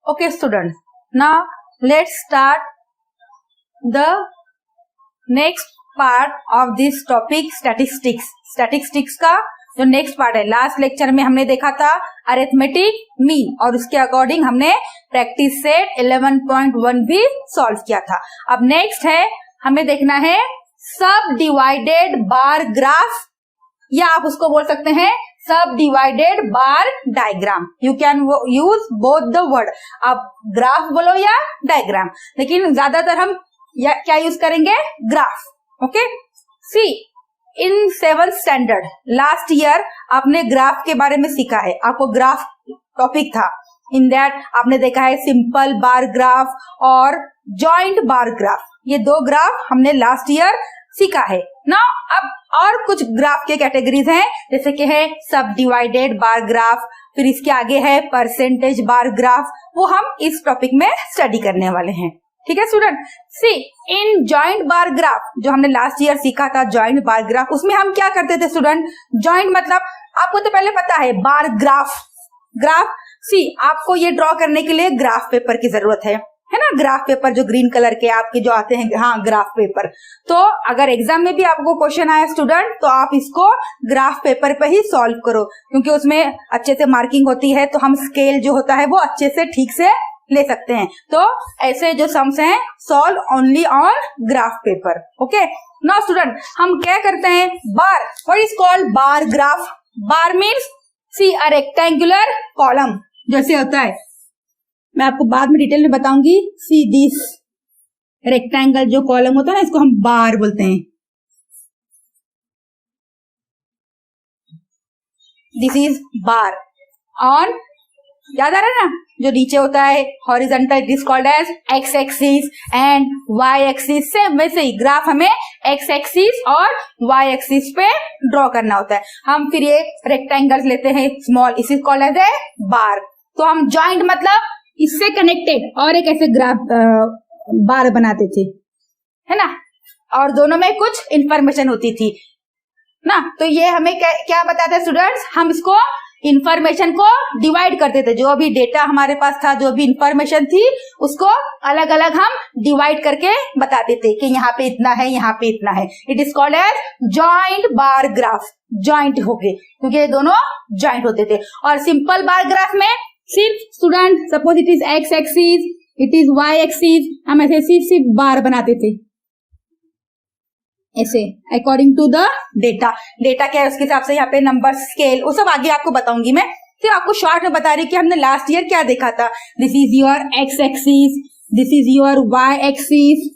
Okay student, now let's start the next part of this topic statistics. Statistics का जो next part है, last lecture में हमने देखा था अरिथमेटिक मीन और उसके अकॉर्डिंग हमने प्रैक्टिस सेट 11.1 भी सॉल्व किया था। अब नेक्स्ट है हमें देखना है सब डिवाइडेड बार ग्राफ, या आप उसको बोल सकते हैं सब divided bar diagram. You can use both the word, आप ग्राफ बोलो या डायग्राम, लेकिन ज्यादातर हम क्या यूज करेंगे, ग्राफ। ओके, सी इन 7th स्टैंडर्ड लास्ट ईयर आपने ग्राफ के बारे में सीखा है, आपको ग्राफ टॉपिक था। इन दैट आपने देखा है सिंपल बार ग्राफ और जॉइंट बार ग्राफ, ये दो ग्राफ हमने लास्ट ईयर सीखा है ना। अब और कुछ ग्राफ के कैटेगरीज हैं, जैसे कि है सब डिवाइडेड बार ग्राफ, फिर इसके आगे है परसेंटेज बार ग्राफ, वो हम इस टॉपिक में स्टडी करने वाले हैं। ठीक है student, see in joint bar graph जो हमने लास्ट ईयर सीखा था जॉइंट बार ग्राफ, उसमें हम क्या करते थे स्टूडेंट, जॉइंट मतलब आपको तो पहले पता है बार ग्राफ, ग्राफ सी आपको ये ड्रॉ करने के लिए ग्राफ पेपर की जरूरत है ना, ग्राफ पेपर जो ग्रीन कलर के आपके जो आते हैं, हाँ ग्राफ पेपर। तो अगर एग्जाम में भी आपको क्वेश्चन आया स्टूडेंट, तो आप इसको ग्राफ पेपर पे ही सॉल्व करो, क्योंकि उसमें अच्छे से मार्किंग होती है, तो हम स्केल जो होता है वो अच्छे से ठीक से ले सकते हैं। तो ऐसे जो सम्स हैं solve only on graph paper. Okay, now student हम क्या करते हैं, bar, what is called bar graph. Bar means see a rectangular column, जैसे होता है, मैं आपको बाद में डिटेल में बताऊंगी। सी दिस रेक्टेंगल जो कॉलम होता है ना, इसको हम बार बोलते हैं। दिस इज बार। और याद आ रहा है ना, जो नीचे होता है horizontal, it is called as x axis and y axis. Same वैसे ही ग्राफ हमें एक्स एक्सिस और वाई एक्सिस पे ड्रॉ करना होता है। हम फिर ये रेक्टेंगल लेते हैं स्मॉल, इस इज कॉल्ड एज ए बार। तो हम जॉइंट मतलब इससे कनेक्टेड और एक ऐसे ग्राफ बार बनाते थे, है ना, और दोनों में कुछ इंफॉर्मेशन होती थी ना। तो ये हमें क्या बताते हैं स्टूडेंट्स, हम इसको इंफॉर्मेशन को डिवाइड करते थे, जो भी डेटा हमारे पास था, जो भी इंफॉर्मेशन थी, उसको अलग अलग हम डिवाइड करके बताते थे कि यहाँ पे इतना है, यहाँ पे इतना है। It is called as joint bar graph. Joint हो गए क्योंकि ये दोनों जॉइंट होते थे। और सिंपल बार ग्राफ में सिर्फ student suppose it is x axis, it is y axis, हम ऐसे सिर्फ बार बनाते थे ऐसे according to the data. Data क्या है उसके हिसाब से यहाँ पे नंबर, स्केल, वो सब आगे आपको बताऊंगी मैं। तो आपको शॉर्ट में बता रही कि हमने लास्ट ईयर क्या देखा था। This is your x axis, this is your y axis.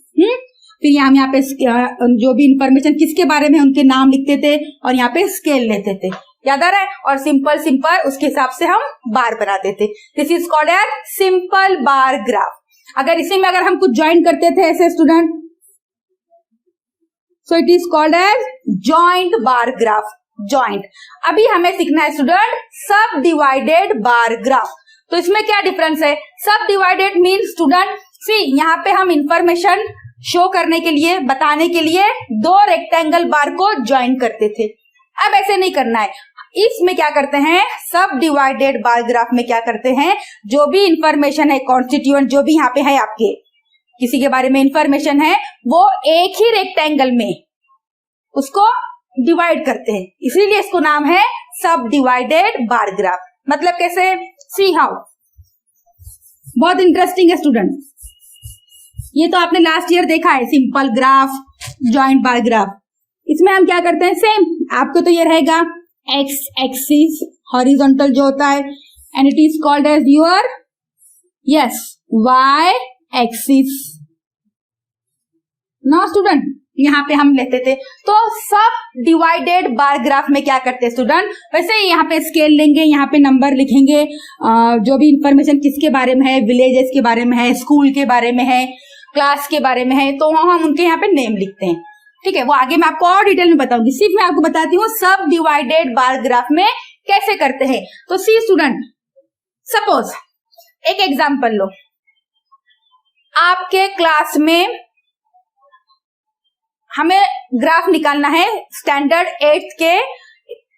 फिर हम यहाँ पे जो भी इंफॉर्मेशन किसके बारे में उनके नाम लिखते थे और यहाँ पे स्केल लेते थे, याद आ रहा है। और सिंपल सिंपल उसके हिसाब से हम बार बनाते थे। This is called as simple bar graph. अगर इसी में अगर हम कुछ ज्वाइन करते थे ऐसे student, so it is called as joint bar graph. Joint. अभी हमें सीखना है स्टूडेंट सब डिवाइडेड बार ग्राफ। तो इसमें क्या डिफरेंस है, सब डिवाइडेड मीन स्टूडेंट सी यहाँ पे हम इंफॉर्मेशन शो करने के लिए, बताने के लिए दो रेक्टेंगल बार को ज्वाइन करते थे। अब ऐसे नहीं करना है, इसमें क्या करते हैं, सब डिवाइडेड बार ग्राफ में क्या करते हैं, जो भी इंफॉर्मेशन है, कॉन्स्टिट्यूएंट जो भी यहाँ पे है, आपके किसी के बारे में इंफॉर्मेशन है, वो एक ही रेक्टेंगल में उसको डिवाइड करते हैं, इसीलिए इसको नाम है सब डिवाइडेड बार ग्राफ। मतलब कैसे, सी हाउ, बहुत इंटरेस्टिंग है स्टूडेंट। ये तो आपने लास्ट ईयर देखा है simple graph, joint bar graph. इसमें हम क्या करते हैं, सेम आपको तो ये रहेगा एक्स एक्सिस हॉरिजॉन्टल जो होता है, and it is called as your yes y axis. No student, यहाँ पे हम लेते थे। तो सब डिवाइडेड बार ग्राफ में क्या करते हैं स्टूडेंट, वैसे ही यहाँ पे स्केल लेंगे, यहाँ पे नंबर लिखेंगे, जो भी इंफॉर्मेशन किसके बारे में है, विलेजेस के बारे में है, स्कूल के बारे में है, क्लास के बारे में है, तो हम उनके यहाँ पे नेम लिखते हैं। ठीक है, वो आगे मैं आपको और डिटेल में बताऊंगी, सिर्फ मैं आपको बताती हूँ सब डिवाइडेड बार ग्राफ में कैसे करते हैं। तो सी स्टूडेंट, सपोज एक एग्जांपल लो, आपके क्लास में हमें ग्राफ निकालना है स्टैंडर्ड 8th के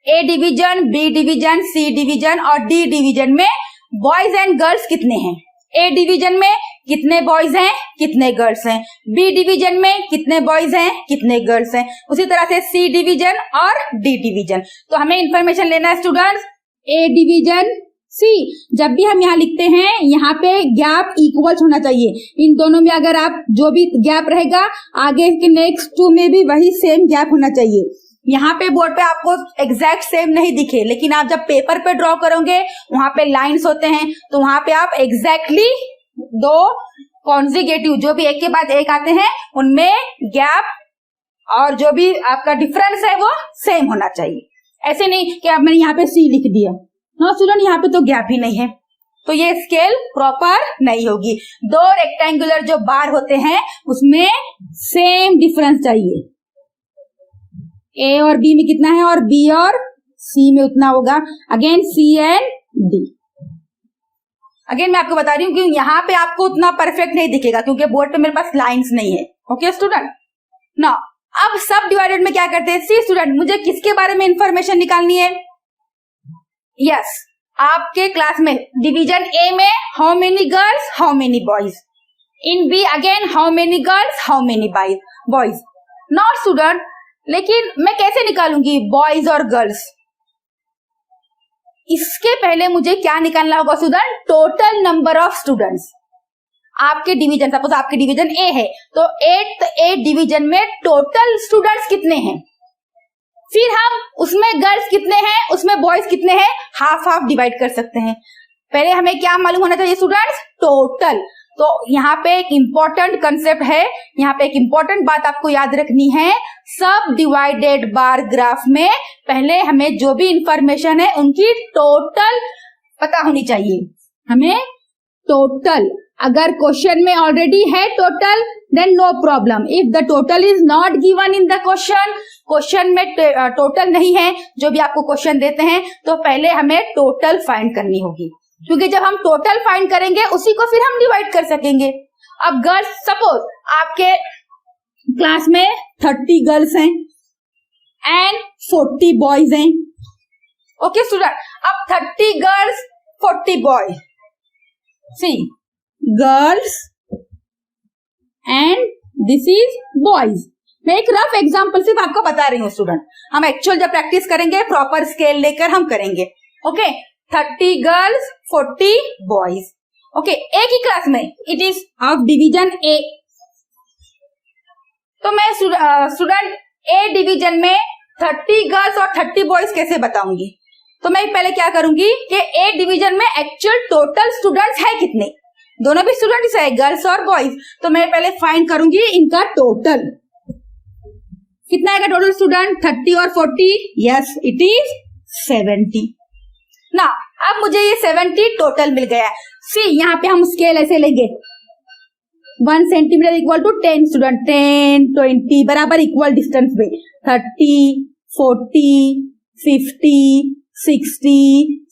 A division, B division, C division और डी डिवीजन में बॉयज एंड गर्ल्स कितने हैं। ए डिवीजन में कितने बॉयज हैं, कितने गर्ल्स हैं, बी डिवीजन में कितने बॉयज हैं, कितने गर्ल्स हैं, उसी तरह से सी डिवीजन और डी डिवीजन। तो हमें इंफॉर्मेशन लेना है स्टूडेंट्स, ए डिवीजन सी। जब भी हम यहाँ लिखते हैं यहाँ पे गैप इक्वल्स होना चाहिए, इन दोनों में अगर आप जो भी गैप रहेगा आगे के नेक्स्ट टू में भी वही सेम गैप होना चाहिए। यहाँ पे बोर्ड पे आपको एग्जैक्ट सेम नहीं दिखे, लेकिन आप जब पेपर पे ड्रॉ करोगे वहां पे लाइंस होते हैं, तो वहां पे आप एग्जैक्टली दो कॉन्जिगेटिव जो भी एक के बाद एक आते हैं उनमें गैप और जो भी आपका डिफरेंस है वो सेम होना चाहिए। ऐसे नहीं कि अब मैंने यहाँ पे सी लिख दिया, नो स्टूडेंट यहाँ पे तो गैप ही नहीं है, तो ये स्केल प्रॉपर नहीं होगी। दो रेक्टेंगुलर जो बार होते हैं उसमें सेम डिफरेंस चाहिए, ए और बी में कितना है और बी और सी में उतना होगा। Again C and D, again मैं आपको बता रही हूँ कि यहाँ पे आपको उतना परफेक्ट नहीं दिखेगा क्योंकि बोर्ड पे मेरे पास लाइंस नहीं है। ओके स्टूडेंट, ना अब सब डिवाइडेड में क्या करते हैं, सी स्टूडेंट मुझे किसके बारे में इंफॉर्मेशन निकालनी है, यस आपके क्लास में डिवीजन ए में how many girls how many boys, in B again how many girls how many boys. Not student, लेकिन मैं कैसे निकालूंगी बॉयज और गर्ल्स, इसके पहले मुझे क्या निकालना होगा student, total number of students. आपके डिवीजन, सपोज आपके डिवीजन ए है तो ए डिवीजन में टोटल स्टूडेंट्स कितने हैं, फिर हम उसमें गर्ल्स कितने हैं उसमें बॉयज कितने हैं हाफ हाफ डिवाइड कर सकते हैं। पहले हमें क्या मालूम होना चाहिए स्टूडेंट्स, टोटल। तो यहाँ पे एक इम्पोर्टेंट कंसेप्ट है, यहाँ पे एक इम्पोर्टेंट बात आपको याद रखनी है, सब डिवाइडेड बार ग्राफ में पहले हमें जो भी इंफॉर्मेशन है उनकी टोटल पता होनी चाहिए। हमें टोटल, अगर क्वेश्चन में ऑलरेडी है total then no problem, if the total is not given in the question में टोटल नहीं है जो भी आपको क्वेश्चन देते हैं तो पहले हमें टोटल फाइंड करनी होगी, क्योंकि जब हम टोटल फाइंड करेंगे उसी को फिर हम डिवाइड कर सकेंगे। अब गर्ल्स, सपोज आपके क्लास में 30 गर्ल्स हैं एंड 40 बॉयज हैं। ओके स्टूडेंट, अब 30 girls 40 boys, see girls and this is boys. मैं एक रफ एग्जांपल सिर्फ आपको बता रही हूँ स्टूडेंट, हम एक्चुअल जब प्रैक्टिस करेंगे प्रॉपर स्केल लेकर हम करेंगे। ओके 30 गर्ल्स 40 बॉयज, ओके एक ही क्लास में, it is of division A. तो मैं स्टूडेंट ए डिवीजन में 30 गर्ल्स और 30 बॉयज कैसे बताऊंगी, तो मैं पहले क्या करूंगी कि ए डिवीजन में एक्चुअल टोटल स्टूडेंट्स है कितने, दोनों भी स्टूडेंट्स है गर्ल्स और बॉयज, तो मैं पहले फाइंड करूंगी इनका टोटल कितना आएगा टोटल स्टूडेंट, 30 और 40, यस इट इज 70 ना। अब मुझे ये 70 टोटल मिल गया। सी यहाँ पे हम स्केल ऐसे लेंगे, 1 सेंटीमीटर इक्वल टू 10 स्टूडेंट, 10 20 बराबर इक्वल डिस्टेंस में 30 40 50 60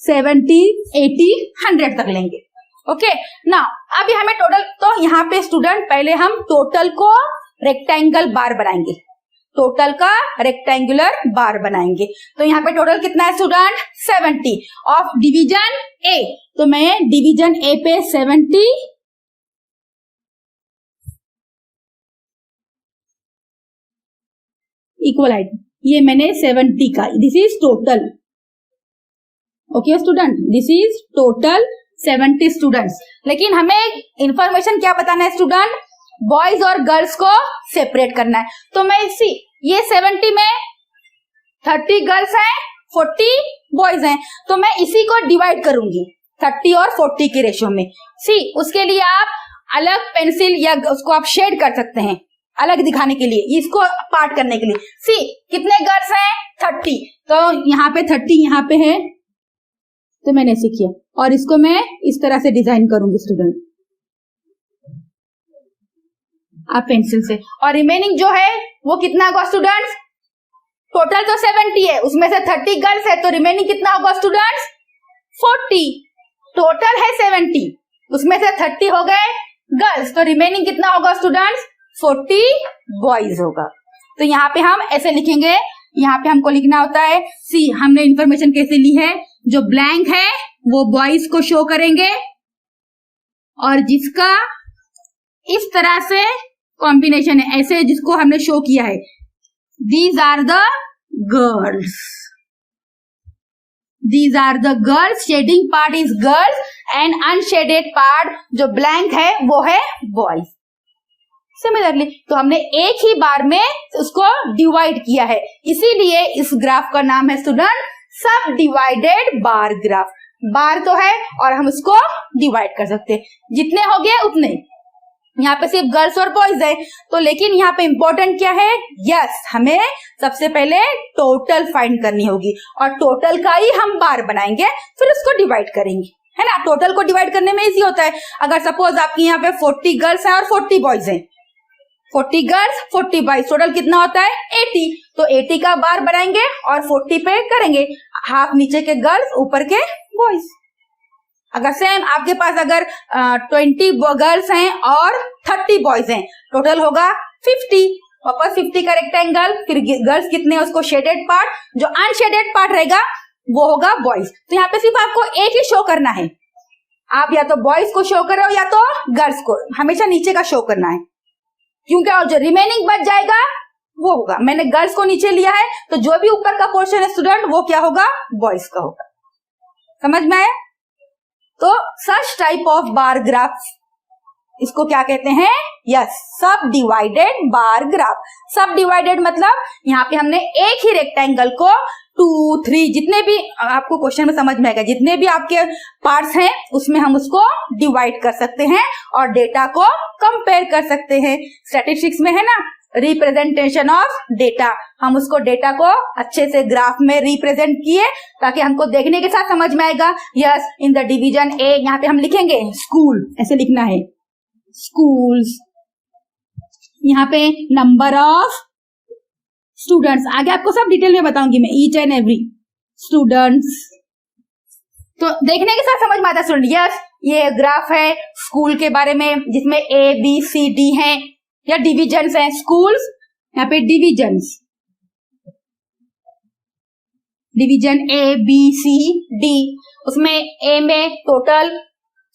70 80 100 तक लेंगे। ओके ना, अभी हमें टोटल, तो यहाँ पे स्टूडेंट पहले हम टोटल को रेक्टेंगल बार बनाएंगे, टोटल का रेक्टेंगुलर बार बनाएंगे। तो यहाँ पे टोटल कितना है स्टूडेंट, 70 ऑफ डिवीजन ए, तो मैं डिवीजन ए पे 70 इक्वल आइट, ये मैंने 70 का, this is total. Okay student, this is total 70 students. लेकिन हमें इंफॉर्मेशन क्या बताना है स्टूडेंट, बॉयज और गर्ल्स को सेपरेट करना है। तो मैं इसी ये 70 में 30 गर्ल्स हैं 40 बॉयज हैं, तो मैं इसी को डिवाइड करूंगी 30 और 40 के रेशियो में। सी उसके लिए आप अलग पेंसिल या उसको आप शेड कर सकते हैं अलग दिखाने के लिए, इसको पार्ट करने के लिए। सी कितने गर्ल्स हैं 30, तो यहाँ पे 30 यहाँ पे है, तो मैंने ऐसे किया और इसको मैं इस तरह से डिजाइन करूंगी स्टूडेंट आप पेंसिल से, और रिमेनिंग जो है वो कितना होगा स्टूडेंट्स, टोटल तो 70 है उसमें से 30 गर्ल्स है तो रिमेनिंग कितना होगा स्टूडेंट्स 40, टोटल है 70 उसमें से 30 हो गए गर्ल्स, तो रिमेनिंग कितना होगा स्टूडेंट्स 40 बॉयज होगा। तो यहाँ पे हम ऐसे लिखेंगे, यहाँ पे हमको लिखना होता है, सी हमने इंफॉर्मेशन कैसे ली है, जो ब्लैंक है वो बॉयज को शो करेंगे और जिसका इस तरह से कॉम्बिनेशन है, ऐसे जिसको हमने शो किया है, these are the girls, these are the girls, shading part is girls and unshaded part जो ब्लैंक है वो है बॉयज। सिमिलरली तो हमने एक ही बार में उसको डिवाइड किया है, इसीलिए इस ग्राफ का नाम है स्टूडेंट सब डिवाइडेड बार ग्राफ। बार तो है और हम उसको डिवाइड कर सकते हैं, जितने हो गए उतने। यहाँ पे सिर्फ गर्ल्स और बॉयज है, तो लेकिन यहाँ पे इंपॉर्टेंट क्या है, यस हमें सबसे पहले टोटल फाइंड करनी होगी और टोटल का ही हम बार बनाएंगे, फिर उसको डिवाइड करेंगे, है ना। टोटल को डिवाइड करने में इजी होता है। अगर सपोज आपकी यहाँ पे 40 गर्ल्स है और 40 बॉयज है, 40 गर्ल्स 40 बॉयज, टोटल कितना होता है 80, तो 80 का बार बनाएंगे और 40 पे करेंगे, हाफ नीचे के गर्ल्स ऊपर के बॉयज। अगर सेम आपके पास अगर 20 गर्ल्स हैं और 30 बॉयज हैं, टोटल होगा 50, वापस 50 का रेक्टेंगल, फिर गर्ल्स कितने उसको शेडेड पार्ट, जो अनशेडेड पार्ट रहेगा वो होगा बॉयज। तो यहाँ पे सिर्फ आपको एक ही शो करना है, आप या तो बॉयज को शो कर रहे हो या तो गर्ल्स को, हमेशा नीचे का शो करना है, क्योंकि और जो रिमेनिंग बच जाएगा वो होगा। मैंने गर्ल्स को नीचे लिया है तो जो भी ऊपर का पोर्शन है स्टूडेंट वो क्या होगा, बॉयज का होगा। समझ में आया? तो such type of bar graph, इसको क्या कहते हैं, yes sub divided bar graph. सब डिवाइडेड मतलब यहाँ पे हमने एक ही रेक्टेंगल को 2, 3 जितने भी आपको क्वेश्चन में समझ में आएगा, जितने भी आपके पार्ट्स हैं उसमें हम उसको डिवाइड कर सकते हैं और डेटा को कंपेयर कर सकते हैं। स्टैटिस्टिक्स में है ना रिप्रेजेंटेशन ऑफ डेटा, हम उसको डेटा को अच्छे से ग्राफ में रिप्रेजेंट किए ताकि हमको देखने के साथ समझ में आएगा। Yes in the division A, यहाँ पे हम लिखेंगे स्कूल, ऐसे लिखना है स्कूल्स, यहाँ पे नंबर ऑफ स्टूडेंट्स, आगे आपको सब डिटेल में बताऊंगी मैं, ईच एंड एवरी स्टूडेंट्स। तो देखने के साथ समझ में आता है स्टूडेंट। यस ये ग्राफ है स्कूल के बारे में जिसमें ए बी सी डी है या डिविजन्स हैं, स्कूल्स यहाँ पे divisions, division A B C D, उसमें ए में टोटल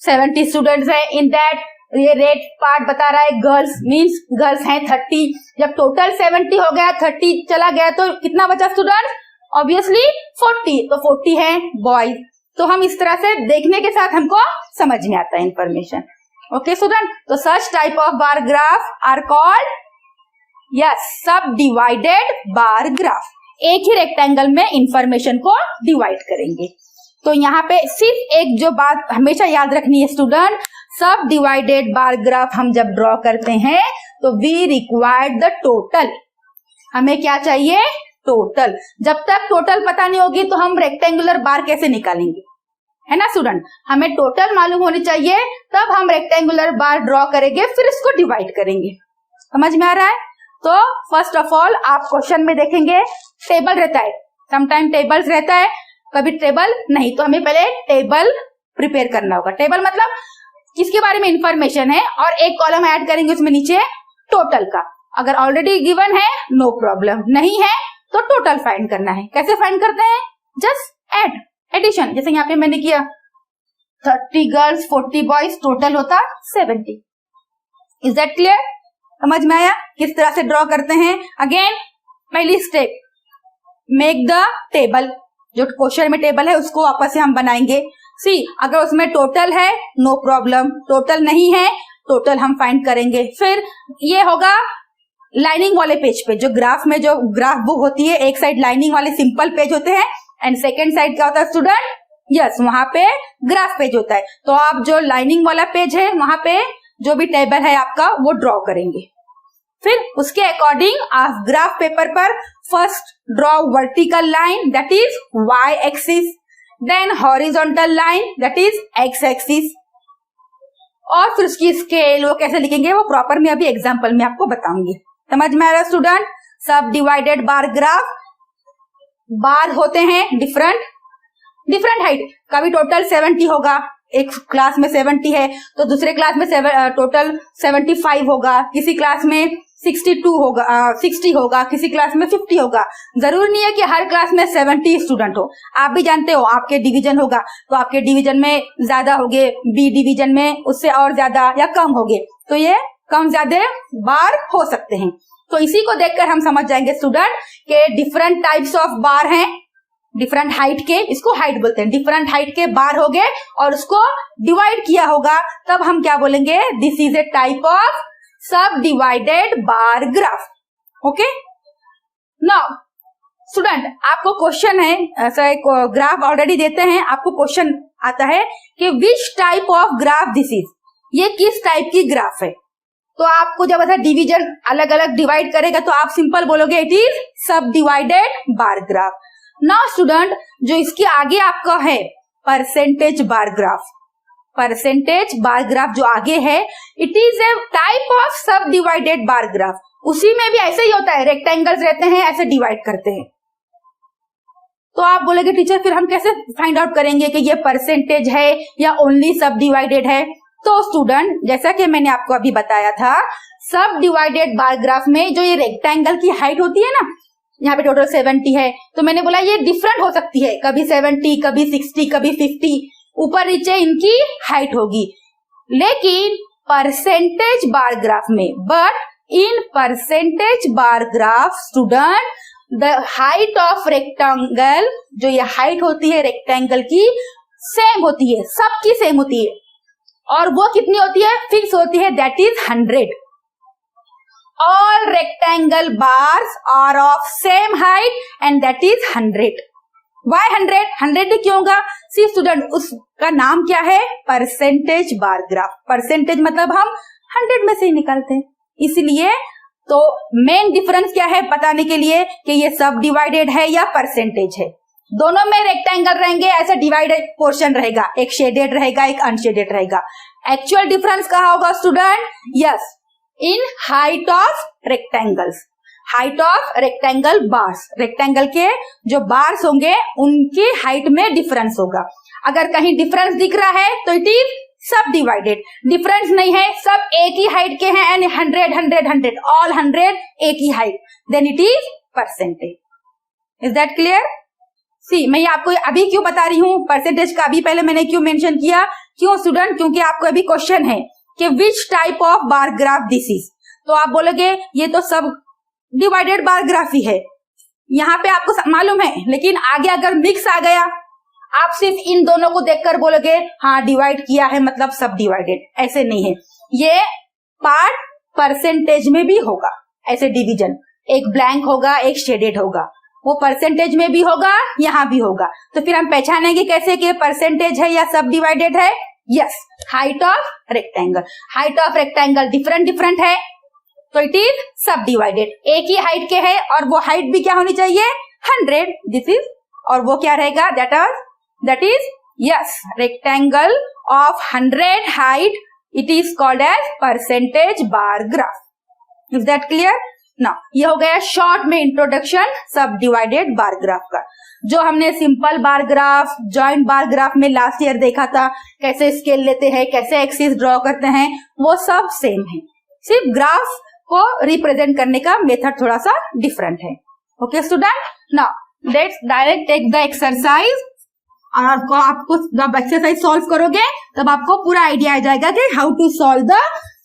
70 स्टूडेंट्स है, इन दैट ये रेड पार्ट बता रहा है गर्ल्स, मींस गर्ल्स हैं 30। जब टोटल 70 हो गया 30 चला गया तो कितना बचा स्टूडेंट, ऑब्वियसली 40, तो 40 है बॉयज। तो हम इस तरह से देखने के साथ हमको समझ में आता है इंफॉर्मेशन। ओके स्टूडेंट, तो such type of bar graph are called as sub divided bar graph. एक ही रेक्टेंगल में इंफॉर्मेशन को डिवाइड करेंगे। तो यहाँ पे सिर्फ एक जो बात हमेशा याद रखनी है स्टूडेंट, सब डिवाइडेड बार ग्राफ हम जब ड्रॉ करते हैं तो वी रिक्वायर्ड द टोटल, हमें क्या चाहिए, टोटल। जब तक टोटल पता नहीं होगी तो हम रेक्टेंगुलर बार कैसे निकालेंगे, है ना स्टूडेंट। हमें टोटल मालूम होनी चाहिए तब हम रेक्टेंगुलर बार ड्रॉ करेंगे, फिर इसको डिवाइड करेंगे। समझ में आ रहा है? तो फर्स्ट ऑफ ऑल आप क्वेश्चन में देखेंगे टेबल रहता है, समटाइम टेबल्स रहता है, कभी टेबल नहीं, तो हमें पहले टेबल प्रिपेयर करना होगा। टेबल मतलब किसके बारे में इंफॉर्मेशन है और एक कॉलम ऐड करेंगे उसमें नीचे टोटल का। अगर ऑलरेडी गिवन है नो प्रॉब्लम, नहीं है तो टोटल फाइंड करना है। कैसे फाइंड करते हैं, जस्ट ऐड, एडिशन, जैसे यहाँ पे मैंने किया 30 गर्ल्स 40 बॉयज, टोटल होता 70। Is that clear? समझ में आया किस तरह से ड्रॉ करते हैं? अगेन पहली स्टेप, मेक द टेबल, जो क्वेश्चन में टेबल है उसको वापस से हम बनाएंगे। सी अगर उसमें टोटल है नो प्रॉब्लम, टोटल नहीं है टोटल हम फाइंड करेंगे। फिर ये होगा लाइनिंग वाले पेज पे, जो ग्राफ में जो ग्राफ बुक होती है एक साइड लाइनिंग वाले सिंपल पेज होते हैं एंड सेकेंड साइड क्या होता है स्टूडेंट, यस वहां पे ग्राफ पेज होता है। तो आप जो लाइनिंग वाला पेज है वहां पे जो भी टेबल है आपका वो ड्रॉ करेंगे। फिर उसके अकॉर्डिंग आप ग्राफ पेपर पर first draw vertical line that is y axis, then horizontal line that is x axis, और फिर उसकी स्केल वो कैसे लिखेंगे वो प्रॉपर मैं अभी एग्जांपल में आपको बताऊंगी। समझ में आ रहा है स्टूडेंट? सब डिवाइडेड बार ग्राफ, बार होते हैं डिफरेंट हाइट, कभी टोटल 70 होगा, एक क्लास में 70 है तो दूसरे क्लास में टोटल 75 होगा, किसी क्लास में 62 होगा, 60 होगा, किसी क्लास में 50 होगा। जरूरी नहीं है कि हर क्लास में 70 स्टूडेंट हो। आप भी जानते हो आपके डिवीजन होगा तो आपके डिवीजन में ज्यादा होंगे, बी डिवीजन में उससे और ज्यादा या कम होंगे, तो ये कम ज्यादा बार हो सकते हैं। तो इसी को देखकर हम समझ जाएंगे स्टूडेंट के डिफरेंट टाइप्स ऑफ बार हैं, डिफरेंट हाइट के, इसको हाइट बोलते हैं, डिफरेंट हाइट के बार हो गए और उसको डिवाइड किया होगा, तब हम क्या बोलेंगे, this is a type of sub divided bar graph. Okay, now student आपको क्वेश्चन है, ऐसा एक ग्राफ ऑलरेडी देते हैं, आपको क्वेश्चन आता है कि which type of graph this is, ये किस टाइप की ग्राफ है। तो आपको जब ऐसा डिवीजन अलग अलग डिवाइड करेगा तो आप सिंपल बोलोगे इट इज सब divided bar graph. Now student जो इसके आगे आपका है percentage bar graph, percentage bar graph जो आगे है it is a type of sub divided bar graph. उसी में भी ऐसे ही होता है, रेक्टेंगल्स रहते हैं, ऐसे डिवाइड करते हैं। तो आप बोलेगे टीचर फिर हम कैसे फाइंड आउट करेंगे कि ये परसेंटेज है या ओनली सब डिवाइडेड है। तो स्टूडेंट जैसा कि मैंने आपको अभी बताया था, सब डिवाइडेड बार ग्राफ में जो ये रेक्टेंगल की हाइट होती है ना, यहाँ पे टोटल 70 है, तो मैंने बोला ये डिफरेंट हो सकती है, कभी 70, कभी 60, कभी 50, ऊपर नीचे इनकी हाइट होगी। लेकिन परसेंटेज बार ग्राफ में, but in percentage bar graph student the height of rectangle, जो ये हाइट होती है रेक्टेंगल की, सेम होती है, सबकी सेम होती है। और वो कितनी होती है, फिक्स होती है, that is 100। All rectangle bars are of same height and that is 100। Why 100? 100 क्यों होगा? सी स्टूडेंट उसका नाम क्या है, परसेंटेज बार ग्राफ। परसेंटेज मतलब हम 100 में से ही निकालते हैं, इसलिए तो मेन डिफरेंस क्या है बताने के लिए कि ये सब डिवाइडेड है या परसेंटेज है। दोनों में रेक्टेंगल रहेंगे, ऐसा डिवाइडेड पोर्शन रहेगा, एक शेडेड रहेगा, एक अनशेडेड रहेगा। एक्चुअल डिफरेंस कहाँ होगा student? Yes, in height of rectangles, height of rectangle bars, rectangle के जो बार्स होंगे उनकी हाइट में डिफरेंस होगा। अगर कहीं डिफरेंस दिख रहा है तो इट इज सब डिवाइडेड, डिफरेंस नहीं है, सब एक ही हाइट के हैं एंड 100 100 100 ऑल 100 एक ही हाइट, then it is percentage. Is that clear? See मैं ये आपको अभी क्यों बता रही हूँ परसेंटेज का, अभी पहले मैंने क्यों मेंशन किया, क्यों स्टूडेंट? क्योंकि आपको अभी क्वेश्चन है कि which type of bar graph this is, तो आप बोलोगे ये तो सब डिवाइडेड बार ग्राफ ही है, यहाँ पे आपको मालूम है, लेकिन आगे अगर मिक्स आ गया, आप सिर्फ इन दोनों को देखकर बोलोगे हाँ डिवाइड किया है मतलब सब डिवाइडेड, ऐसे नहीं है। ये पार्ट परसेंटेज में भी होगा, ऐसे डिवीजन, एक ब्लैंक होगा, एक शेडेड होगा, वो परसेंटेज में भी होगा, यहाँ भी होगा। तो फिर हम पहचानेंगे कैसे कि परसेंटेज है या सब डिवाइडेड है? Yes, height of rectangle, height of rectangle different different है तो इट इज सब डिवाइडेड, एक ही हाइट के है और वो हाइट भी क्या होनी चाहिए, 100, दिस इज, और वो क्या रहेगा, that is yes rectangle of 100 height, it is called as percentage bar graph. Is that clear? ना ये हो गया शॉर्ट में इंट्रोडक्शन सब डिवाइडेड बार ग्राफ का। जो हमने simple bar graph, joint bar graph में लास्ट ईयर देखा था, कैसे स्केल लेते हैं, कैसे एक्सिस ड्रॉ करते हैं, वो सब सेम है, सिर्फ ग्राफ को रिप्रेजेंट करने का मेथड थोड़ा सा डिफरेंट है। Okay student, now let's direct take the exercise. और आपको जब एक्सरसाइज सॉल्व करोगे तब आपको पूरा आइडिया आ जाएगा कि how to solve the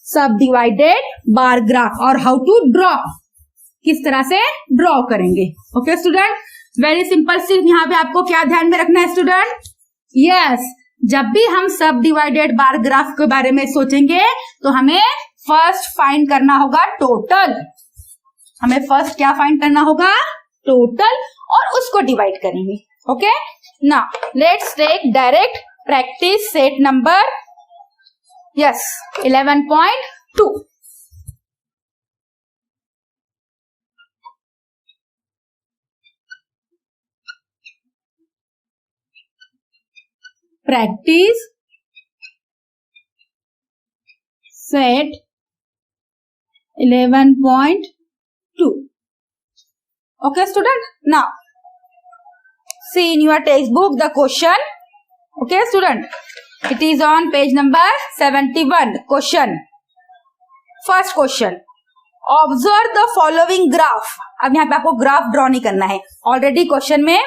sub divided bar graph और हाउ टू ड्रॉ, किस तरह से ड्रॉ करेंगे। Okay student, very simple. सिर्फ यहाँ पे आपको क्या ध्यान में रखना है स्टूडेंट? यस, जब भी हम सब डिवाइडेड बार ग्राफ के बारे में सोचेंगे तो हमें फर्स्ट फाइंड करना होगा टोटल। हमें फर्स्ट क्या फाइंड करना होगा? टोटल, और उसको डिवाइड करेंगे। Okay, now let's take direct practice set number 11.2। Practice set 11.2। Okay student, now see in your textbook the question. Okay student, it is on page number 71. Question, first question, observe the following graph. अब यहाँ पे आपको graph draw नहीं करना है, already question में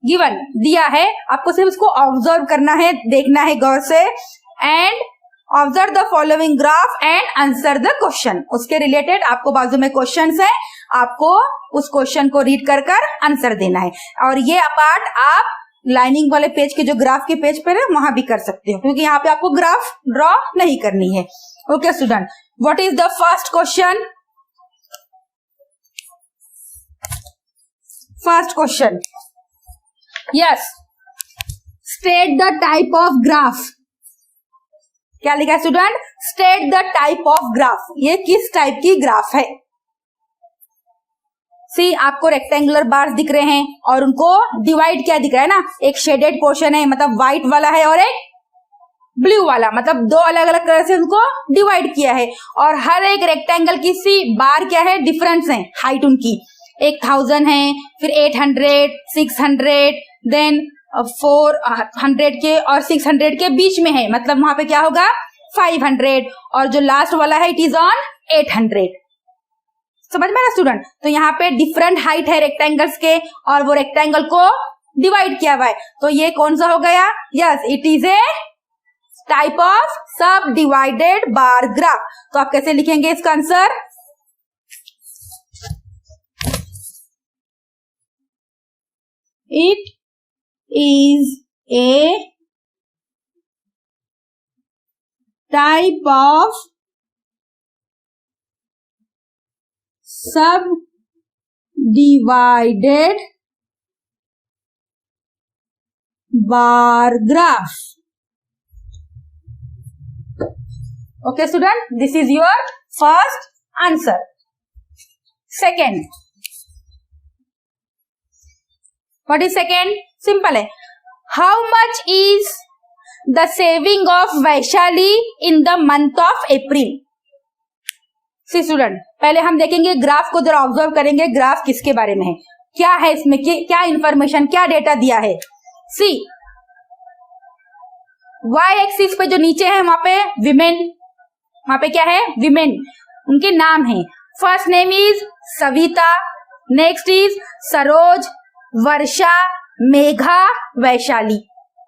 given दिया है, आपको सिर्फ इसको ऑब्जर्व करना है, देखना है गौर से। And observe the following graph and answer the question. उसके रिलेटेड आपको बाजू में क्वेश्चंस है, आपको उस क्वेश्चन को रीड कर कर आंसर देना है। और ये पार्ट आप लाइनिंग वाले पेज के जो ग्राफ के पेज पर है वहां भी कर सकते हो, क्योंकि यहाँ पे आपको ग्राफ ड्रॉ नहीं करनी है। Okay student, what is the first question? First question, yes, state the type of graph. क्या लिखा है student? State the type of graph. ये किस टाइप की ग्राफ है? सी, आपको रेक्टेंगुलर बार्स दिख रहे हैं और उनको डिवाइड क्या दिख रहा है ना, एक शेडेड पोर्शन है, मतलब व्हाइट वाला है, और एक ब्लू वाला, मतलब दो अलग अलग कलर से उनको डिवाइड किया है। और हर एक रेक्टेंगल की सी बार क्या है, डिफरेंस है, हाइट उनकी 1000 है, फिर 800, 600, देन 400 के और 600 के बीच में है, मतलब वहां पे क्या होगा 500, और जो लास्ट वाला है इट इज ऑन 800। समझ में आया स्टूडेंट? तो यहाँ पे डिफरेंट हाइट है रेक्टेंगल्स के और वो रेक्टेंगल को डिवाइड किया हुआ है, तो ये कौन सा हो गया? Yes, it is a type of sub divided bar graph. तो आप कैसे लिखेंगे इसका answer? It is a type of sub divided bar graph. Okay student, this is your first answer. Second, what is second? Simple है. How much is the saving of Vaishali in the month of April? See student, पहले हम देखेंगे graph को, जरा observe करेंगे graph किसके बारे में है, क्या है इसमें, क्या इंफॉर्मेशन, क्या डेटा दिया है। सी, वाई एक्सिस पे जो नीचे है वहां पे विमेन, वहां पे क्या है विमेन, उनके नाम है। First name is Savita, next is Saroj, Varsha, Megha, Vaishali,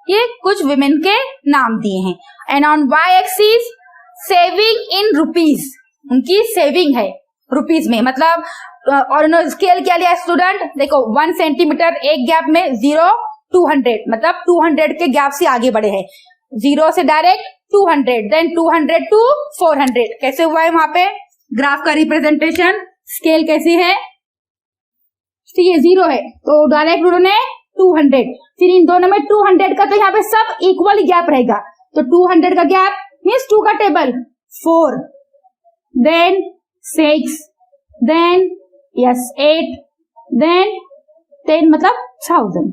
ये कुछ विमेन के नाम दिए हैं। And on Y axis saving in rupees, उनकी सेविंग है रुपीज में, मतलब और उन्होंने स्केल क्या लिया स्टूडेंट, देखो 1 सेंटीमीटर एक गैप में 0 200, मतलब 200 के गैप से आगे बढ़े हैं, 0 से डायरेक्ट 200, देन 200 to 400। कैसे हुआ है वहां पे ग्राफ का रिप्रेजेंटेशन, स्केल कैसी है, ये 0 है तो डायरेक्ट उन्होंने 200, फिर इन दोनों में 200 का तो यहाँ पे सब इक्वल गैप रहेगा, तो 200 का गैप मीन्स 2 का table 4, then 6, then yes 8, then 10, मतलब 1000।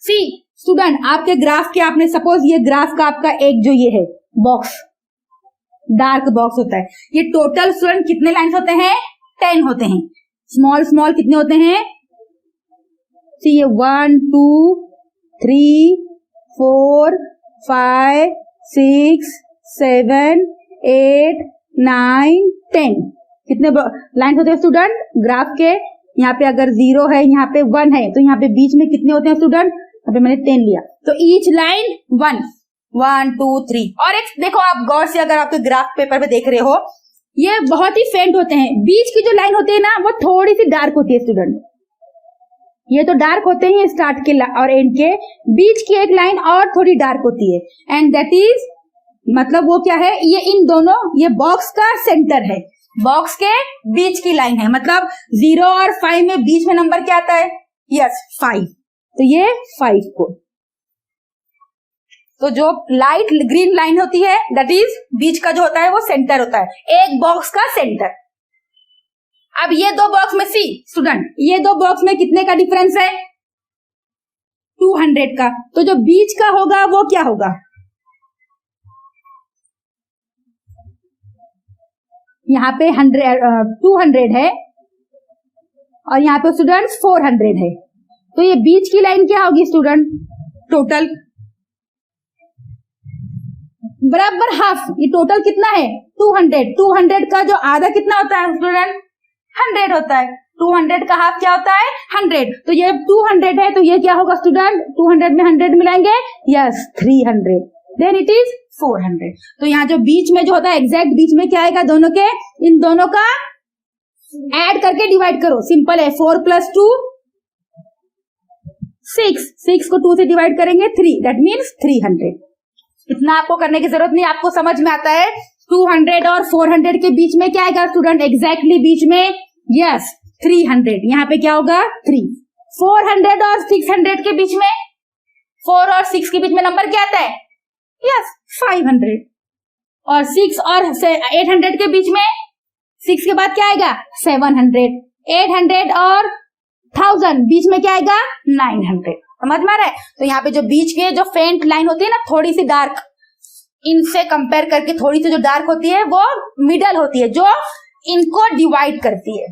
सी स्टूडेंट, आपके ग्राफ के, आपने सपोज ये ग्राफ का आपका एक जो ये है बॉक्स, डार्क बॉक्स होता है, ये टोटल स्टूडेंट कितने लाइन्स होते हैं? 10 होते हैं। स्मॉल स्मॉल कितने होते हैं? सी ये 1 2 3 4 5 6 7 8 9 10, कितने लाइन होते हैं स्टूडेंट ग्राफ के? यहाँ पे अगर 0 है, यहाँ पे 1 है, तो यहाँ पे बीच में कितने होते हैं स्टूडेंट? यहाँ पे मैंने 10 लिया, तो ईच लाइन 1 1 2 3। और एक देखो आप गौर से, अगर आपके ग्राफ पेपर पे देख रहे हो, ये बहुत ही फेंट होते हैं, बीच की जो लाइन होती है ना वो थोड़ी सी डार्क होती है स्टूडेंट, ये तो डार्क होते हैं स्टार्ट के और एंड के, बीच की एक लाइन और थोड़ी डार्क होती है, एंड दैट इज, मतलब वो क्या है, ये इन दोनों, ये बॉक्स का सेंटर है, बॉक्स के बीच की लाइन है, मतलब 0 और 5 में बीच में नंबर क्या आता है? यस 5, तो ये 5 को, तो जो लाइट ग्रीन लाइन होती है दैट इज बीच का जो होता है वो सेंटर होता है, एक बॉक्स का सेंटर। अब ये दो बॉक्स में सी स्टूडेंट, ये दो बॉक्स में कितने का डिफरेंस है? 200 का, तो जो बीच का होगा वो क्या होगा? यहाँ पे 200 है और यहाँ पे स्टूडेंट 400 है, तो ये बीच की लाइन क्या होगी स्टूडेंट? टोटल बराबर हाफ, ये टोटल कितना है 200, 200 का जो आधा कितना होता है स्टूडेंट 100 होता है, 200 का हाफ क्या होता है 100, तो ये 200 है तो ये क्या होगा स्टूडेंट 200 में 100 मिलाएंगे, यस 300, देन इट इज 400। तो यहाँ जो बीच में जो होता है एग्जैक्ट बीच में क्या आएगा दोनों के, इन दोनों का ऐड करके डिवाइड करो, सिंपल है 4 + 2 6, 6 को 2 से डिवाइड करेंगे 3, दैट मीन्स 300। इतना आपको करने की जरूरत नहीं, आपको समझ में आता है 200 और 400 के बीच में क्या आएगा स्टूडेंट, एग्जैक्टली बीच में, यस 300, यहाँ पे क्या होगा 3। 400 और 600 के बीच में, 4 और 6 के बीच में नंबर क्या आता है, यस 500, और 6 और 800 के बीच में, 6 के बाद क्या आएगा 700, 800 और 1000 बीच में क्या आएगा 900, समझ में आ रहा है। तो यहाँ पे जो बीच के जो फेंट लाइन होती है ना, थोड़ी सी डार्क, इनसे कंपेयर करके थोड़ी सी जो डार्क होती है वो मिडल होती है, जो इनको डिवाइड करती है।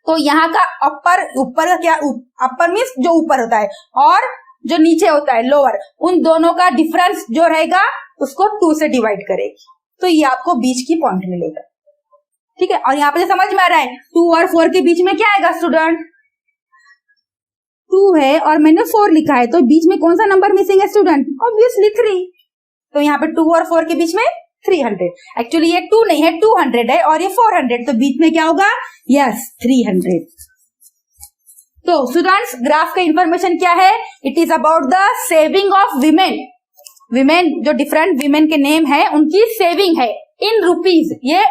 तो यहाँ का ऊपर का क्या, अपर मीन्स जो ऊपर होता है, और जो नीचे होता है लोअर, उन दोनों का डिफरेंस जो रहेगा उसको 2 से डिवाइड करेगी, तो ये आपको बीच की पॉइंट मिलेगा, ठीक है। और यहाँ पे समझ में आ रहा है 2 और 4 के बीच में क्या आएगा स्टूडेंट, 2 है और मैंने 4 लिखा है, तो बीच में कौन सा नंबर मिसिंग है स्टूडेंट, ऑब्वियसली 3। तो यहाँ पे 2 और 4 के बीच में 300, एक्चुअली ये 2 नहीं है 200 है, और ये 400, तो बीच में क्या होगा, यस 300। तो स्टूडेंट्स ग्राफ का इंफॉर्मेशन क्या है, it is about the saving of women, women जो डिफरेंट विमेन के नेम है उनकी सेविंग है इन रुपीज, ये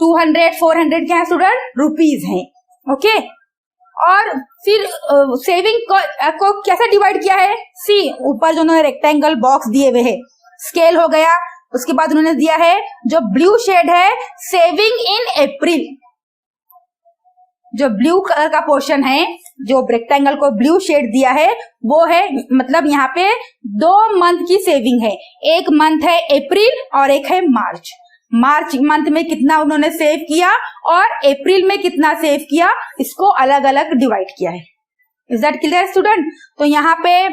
200 400 क्या है स्टूडेंट, रुपीज है, ओके। और फिर सेविंग को कैसे डिवाइड किया है, सी ऊपर जो उन्होंने रेक्टेंगल बॉक्स दिए हुए है, स्केल हो गया, उसके बाद उन्होंने दिया है जो ब्लू शेड है सेविंग इन अप्रैल, जो ब्लू कलर का पोर्शन है, जो रेक्टेंगल को ब्लू शेड दिया है वो है, मतलब यहाँ पे 2 मंथ की सेविंग है, एक मंथ है अप्रैल और एक है मार्च। मार्च मंथ में कितना उन्होंने सेव किया और अप्रैल में कितना सेव किया, इसको अलग अलग डिवाइड किया है। Is that clear student. तो यहाँ पे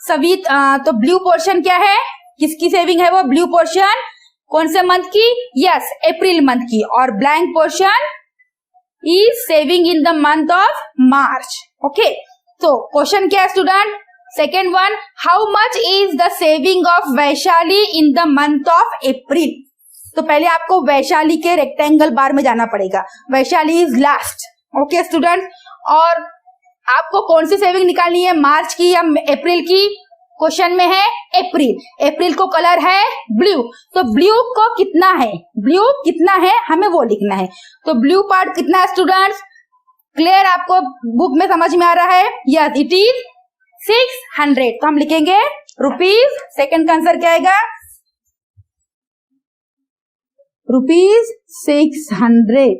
सभी तो ब्लू पोर्शन क्या है, किसकी सेविंग है वो ब्लू पोर्शन, कौन से मंथ की, यस अप्रैल मंथ की, और blank portion is saving in the month of March, okay. तो क्वेश्चन क्या है student, second one, how much is the saving of Vaishali in the month of अप्रैल। तो पहले आपको वैशाली के रेक्टेंगल बार में जाना पड़ेगा, Vaishali is last, okay student. और आपको कौन सी सेविंग निकालनी है, मार्च की या अप्रैल की, क्वेश्चन में है अप्रैल, अप्रैल को कलर है ब्लू, तो ब्लू को कितना है, ब्लू कितना है हमें वो लिखना है। तो ब्लू पार्ट कितना है स्टूडेंट्स, क्लियर, आपको बुक में समझ में आ रहा है, यस इट इज 600, तो हम लिखेंगे रुपीज, सेकंड का आंसर क्या आएगा, ₹600।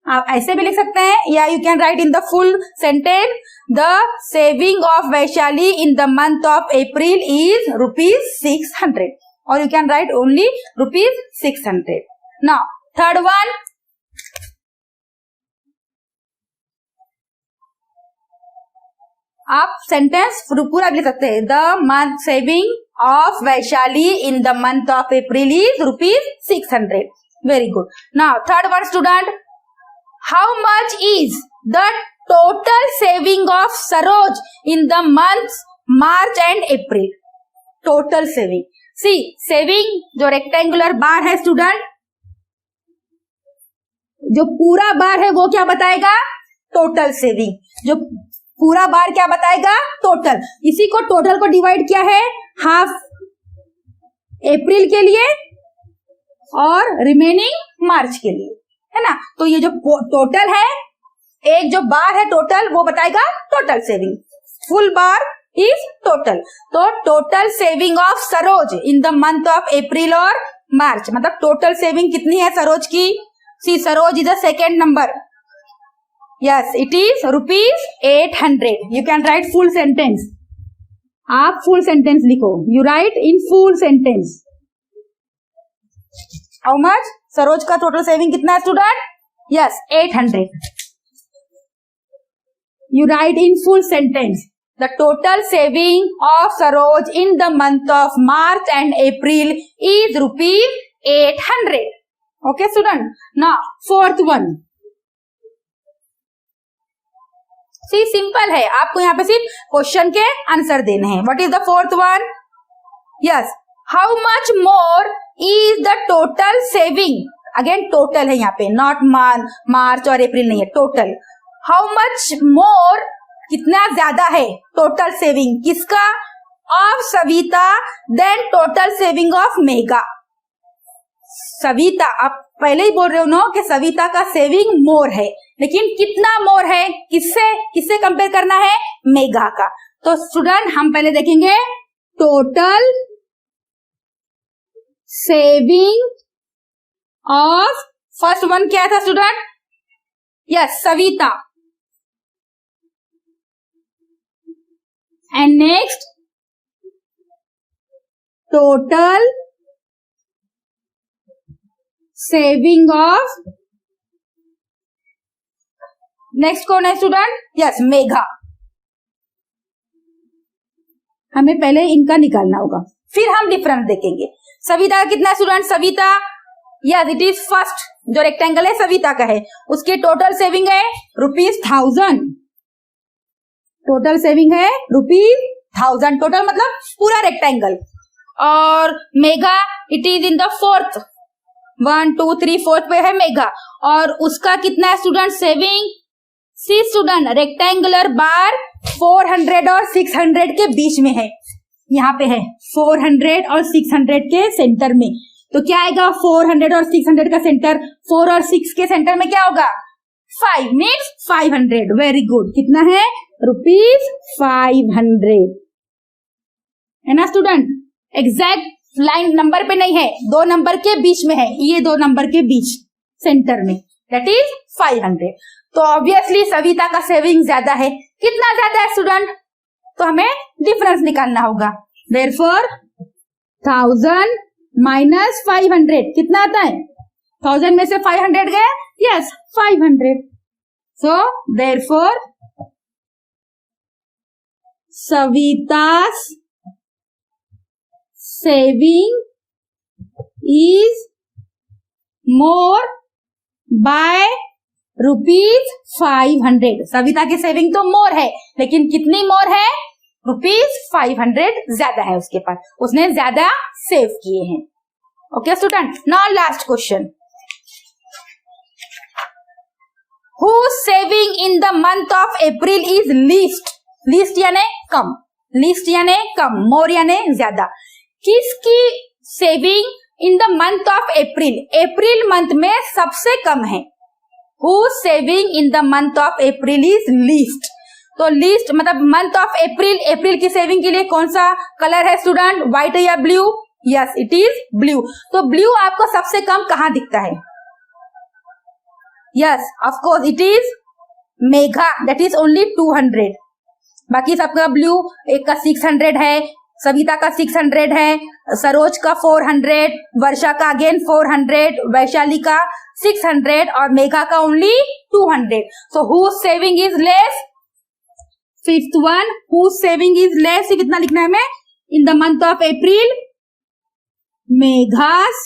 आप ऐसे भी लिख सकते हैं, या you can right in the full sentence, the saving of Vaishali in the month of April is ₹600, और you can right only ₹600। Now third one, आप सेंटेंस पूरा भी लिख सकते हैं, the month saving of Vaishali in the month of April is ₹600. Very good. Now third one student, how much is the total saving of Saroj in the months March and April? Total saving. See saving जो rectangular bar है student, जो पूरा बार है वो क्या बताएगा, total saving, जो पूरा बार क्या बताएगा, टोटल। इसी को टोटल को डिवाइड किया है हाफ अप्रैल के लिए और रिमेनिंग मार्च के लिए, है ना। तो ये जो टोटल है, एक जो बार है टोटल वो बताएगा total saving, full bar is total. तो total saving of Saroj in the month of April और मार्च, मतलब टोटल सेविंग कितनी है सरोज की, see Saroj is the second number, yes it is ₹800। You can write full sentence, आप full sentence लिखो, you write in full sentence, how much, Saroj का total saving कितना है student, yes 800, you write in full sentence, the total saving of Saroj in the month of March and April is ₹800. Okay student. Now fourth one. See simple है, आपको यहाँ पे सिर्फ question के answer देने हैं. What is the fourth one? Yes. How much more is the total saving. Again total है यहाँ पे, नॉट मार्च और अप्रैल नहीं है, टोटल. हाउ मच मोर, कितना ज्यादा है टोटल सेविंग किसका? Of Savita then total saving of Megha. Savita, आप पहले ही बोल रहे हो ना कि सविता का सेविंग मोर है, लेकिन कितना मोर है? किससे कंपेयर करना है? मेघा का. तो स्टूडेंट हम पहले देखेंगे total saving of, first one क्या था student? Yes, Savita. And next total saving of, next कौन है स्टूडेंट? यस, मेघा. हमें पहले इनका निकालना होगा, फिर हम डिफरेंस देखेंगे. सविता का कितना student? Savita, yes it is first जो रेक्टेंगल है सविता का है, उसके टोटल सेविंग है ₹1000. टोटल सेविंग है ₹1000. टोटल मतलब पूरा रेक्टेंगल. और Megha it is in the fourth, 1 2 3 4th पे है मेघा. और उसका कितना है स्टूडेंट सेविंग? सी स्टूडेंट, रेक्टेंगुलर बार 400 और 600 के बीच में है. यहाँ पे है 400 और 600 के सेंटर में. तो क्या आएगा? 400 और 600 का सेंटर, 4 और 6 के सेंटर में क्या होगा? 5 मीन्स 500. Very good. कितना है? ₹500 है ना स्टूडेंट. एग्जैक्ट लाइन नंबर पे नहीं है, 2 नंबर के बीच में है, ये 2 नंबर के बीच सेंटर में, दैट इज 500. तो ऑब्वियसली सविता का सेविंग ज्यादा है. कितना ज्यादा है स्टूडेंट? तो हमें डिफरेंस निकालना होगा. देयरफॉर 1000 माइनस 500 कितना आता है? 1000 में से 500 गए, yes 500. So therefore Savita's saving is more by ₹500. Savita की सेविंग तो मोर है, लेकिन कितनी मोर है? ₹500 ज्यादा है उसके पास, उसने ज्यादा सेव किए हैं. Okay student. Now last question. Whose saving in the month of April is least? Least यानी कम, लीस्ट यानी कम, मोर यानी ज्यादा. किसकी saving in the month of April, April month में सबसे कम है? Whose saving in the month of April is least? तो least मतलब मंथ ऑफ अप्रैल, अप्रैल की सेविंग के लिए कौन सा कलर है स्टूडेंट? व्हाइट या blue? Yes it is blue. तो ब्लू आपको सबसे कम कहाँ दिखता है? Yes of course it is Megha, that is only 200. बाकी सबका ब्लू, एक का 600 है, सविता का 600 है, सरोज का 400, वर्षा का अगेन 400, वैशाली का 600 और मेघा का only 200. So whose saving is less? Fifth one, whose saving is less कितना लिखना है हमें? In the month of April Megha's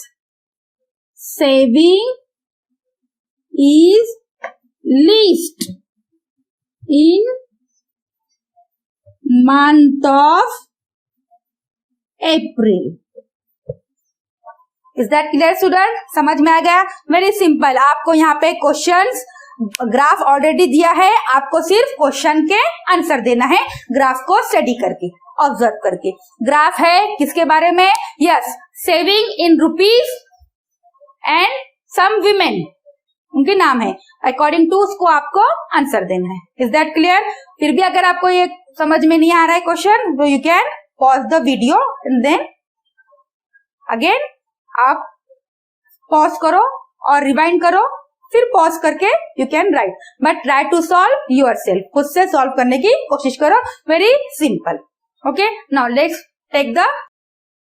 saving is least in month of April. Is that clear student? समझ में आ गया? Very simple. आपको यहाँ पे क्वेश्चंस ग्राफ ऑलरेडी दिया है, आपको सिर्फ क्वेश्चन के आंसर देना है ग्राफ को स्टडी करके, ऑब्जर्व करके. ग्राफ है किसके बारे में? Yes, saving in rupees and some women, उनके नाम है. अकॉर्डिंग टू उसको आपको आंसर देना है. Is that clear? फिर भी अगर आपको ये समझ में नहीं आ रहा है क्वेश्चन, तो you can pause the video and then again आप पॉज करो और रिवाइंड करो, फिर पॉज करके you can write, but try to solve yourself. खुद से सॉल्व करने की कोशिश करो. Very simple. Okay, now let's take the